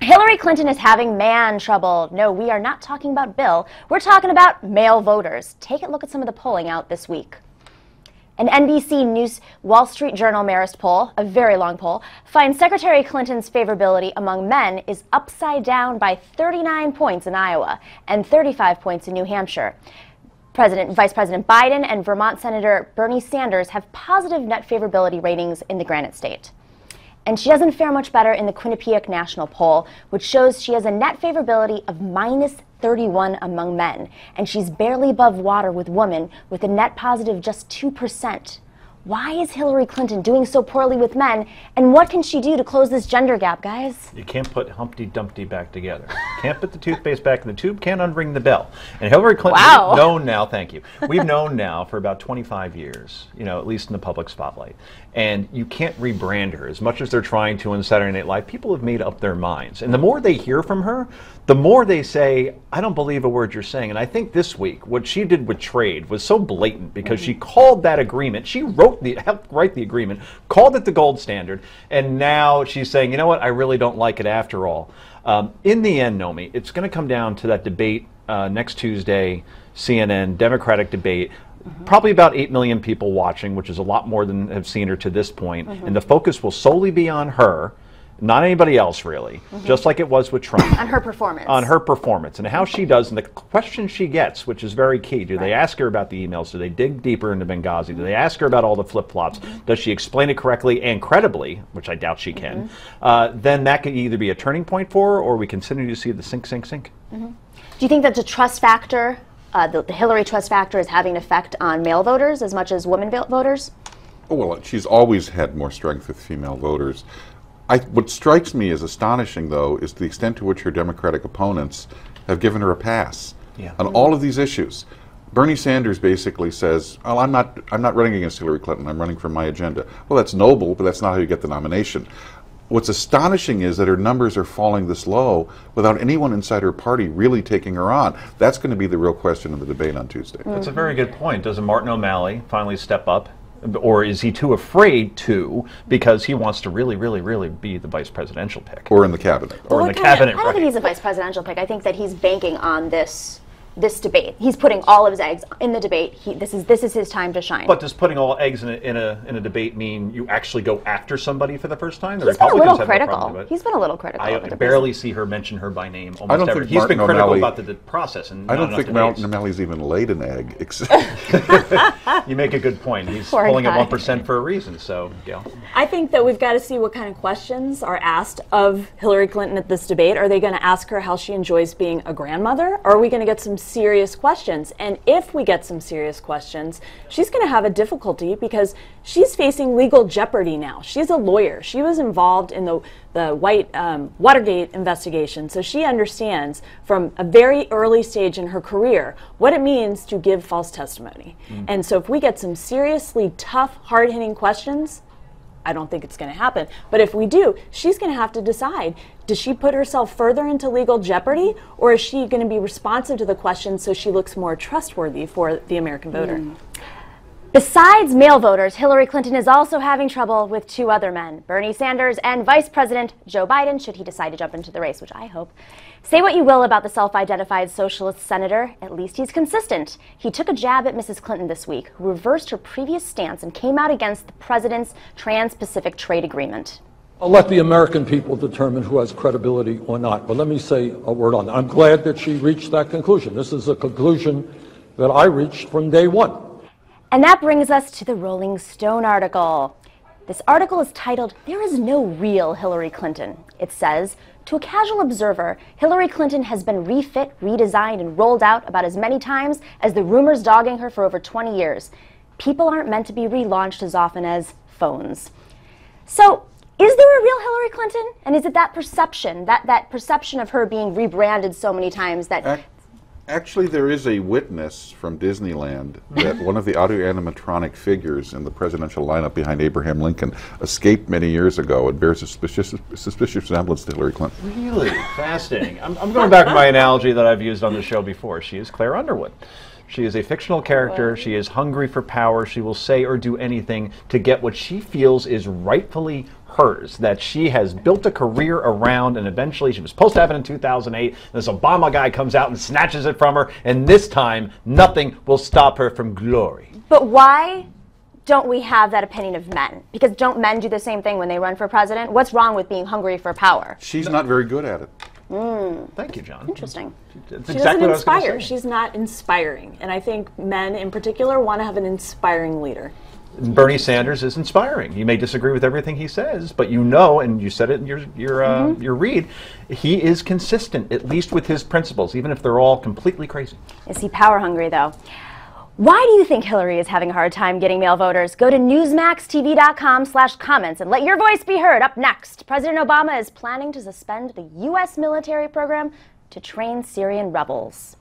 Hillary Clinton is having man trouble. No, we are not talking about Bill. We're talking about male voters. Take a look at some of the polling out this week. An NBC News Wall Street Journal Marist poll, a very long poll, finds Secretary Clinton's favorability among men is upside down by 39 points in Iowa and 35 points in New Hampshire. Vice President Biden and Vermont Senator Bernie Sanders have positive net favorability ratings in the Granite State. And she doesn't fare much better in the Quinnipiac National Poll, which shows she has a net favorability of -31 among men, and she's barely above water with women with a net positive just 2%. Why is Hillary Clinton doing so poorly with men, and what can she do to close this gender gap, guys? You can't put Humpty Dumpty back together. Can't put the toothpaste back in the tube, can't unring the bell. And Hillary Clinton, wow. We've known now, thank you, we've known now for about 25 years, at least in the public spotlight. And you can't rebrand her. As much as they're trying to on Saturday Night Live, people have made up their minds. And the more they hear from her, the more they say, I don't believe a word you're saying. And I think this week, what she did with trade was so blatant because she called that agreement, she helped write the agreement, called it the gold standard, and now she's saying, you know what, I really don't like it after all. In the end, Nomi, it's going to come down to that debate next Tuesday, CNN, Democratic debate. Probably about 8 million people watching, which is a lot more than have seen her to this point. And the focus will solely be on her, not anybody else really, just like it was with Trump. On her performance. On her performance and how she does and the questions she gets, which is very key. Do they ask her about the emails? Do they dig deeper into Benghazi? Do they ask her about all the flip-flops? Does she explain it correctly and credibly, which I doubt she can? Then that could either be a turning point for her or we continue to see the sink. Do you think that the trust factor, the Hillary trust factor, is having an effect on male voters as much as women voters? Oh, well, she's always had more strength with female voters. What strikes me as astonishing, though, is the extent to which her Democratic opponents have given her a pass on all of these issues. Bernie Sanders basically says, "Oh, I'm not running against Hillary Clinton. I'm running for my agenda." Well, that's noble, but that's not how you get the nomination. What's astonishing is that her numbers are falling this low without anyone inside her party really taking her on. That's going to be the real question in the debate on Tuesday. That's a very good point. Does Martin O'Malley finally step up? Or is he too afraid to because he wants to really be the vice presidential pick? Or in the cabinet. Or in the cabinet, I don't think he's a vice presidential pick. I think that he's banking on this debate. He's putting all of his eggs in the debate. This is his time to shine. But does putting all eggs in a debate mean you actually go after somebody for the first time? He's been a little critical. He's been a little critical. I barely see her mention her by name almost I don't ever. think He's Martin been critical O'Malley, about the process. And I don't think Martin O'Malley's even laid an egg. You make a good point. He's Poor pulling guy. at 1% for a reason. So, Gail. I think that we've got to see what kind of questions are asked of Hillary Clinton at this debate. Are they going to ask her how she enjoys being a grandmother? Or are we going to get some serious questions? And if we get some serious questions, she's going to have a difficulty because she's facing legal jeopardy now. She's a lawyer. She was involved in the Watergate investigation, so she understands from a very early stage in her career what it means to give false testimony. And so if we get some seriously tough, hard-hitting questions, I don't think it's going to happen. But if we do, she's going to have to decide, does she put herself further into legal jeopardy, or is she going to be responsive to the questions so she looks more trustworthy for the American voter? Besides male voters, Hillary Clinton is also having trouble with two other men, Bernie Sanders and Vice President Joe Biden, should he decide to jump into the race, which I hope. Say what you will about the self-identified socialist senator, at least he's consistent. He took a jab at Mrs. Clinton this week, who reversed her previous stance and came out against the president's Trans-Pacific Trade Agreement. I'll let the American people determine who has credibility or not, but let me say a word on that. I'm glad that she reached that conclusion. This is a conclusion that I reached from day one. And that brings us to the Rolling Stone article. This article is titled, "There is no real Hillary Clinton." It says, to a casual observer, Hillary Clinton has been refit, redesigned, and rolled out about as many times as the rumors dogging her for over 20 years. People aren't meant to be relaunched as often as phones. So, is there a real Hillary Clinton? And is it that perception, that perception of her being rebranded so many times that... Actually, there is a witness from Disneyland that one of the audio animatronic figures in the presidential lineup behind Abraham Lincoln escaped many years ago and bears a suspicious resemblance to Hillary Clinton. Really? Fascinating. I'm going back to my analogy that I've used on the show before. She is Claire Underwood. She is a fictional character. She is hungry for power. She will say or do anything to get what she feels is rightfully hers that she has built a career around, and eventually she was supposed to have it in 2008. This Obama guy comes out and snatches it from her, and this time nothing will stop her from glory. But why don't we have that opinion of men? Because don't men do the same thing when they run for president? What's wrong with being hungry for power? She's not very good at it. Thank you, John. Interesting. That's She exactly doesn't what I was gonna inspire. say. She's not inspiring. And I think men in particular want to have an inspiring leader. Bernie Sanders is inspiring. You may disagree with everything he says, but you know, and you said it in your read, he is consistent, at least with his principles, even if they're all completely crazy. Is he power hungry, though? Why do you think Hillary is having a hard time getting male voters? Go to newsmaxtv.com/comments and let your voice be heard. Up next, President Obama is planning to suspend the U.S. military program to train Syrian rebels.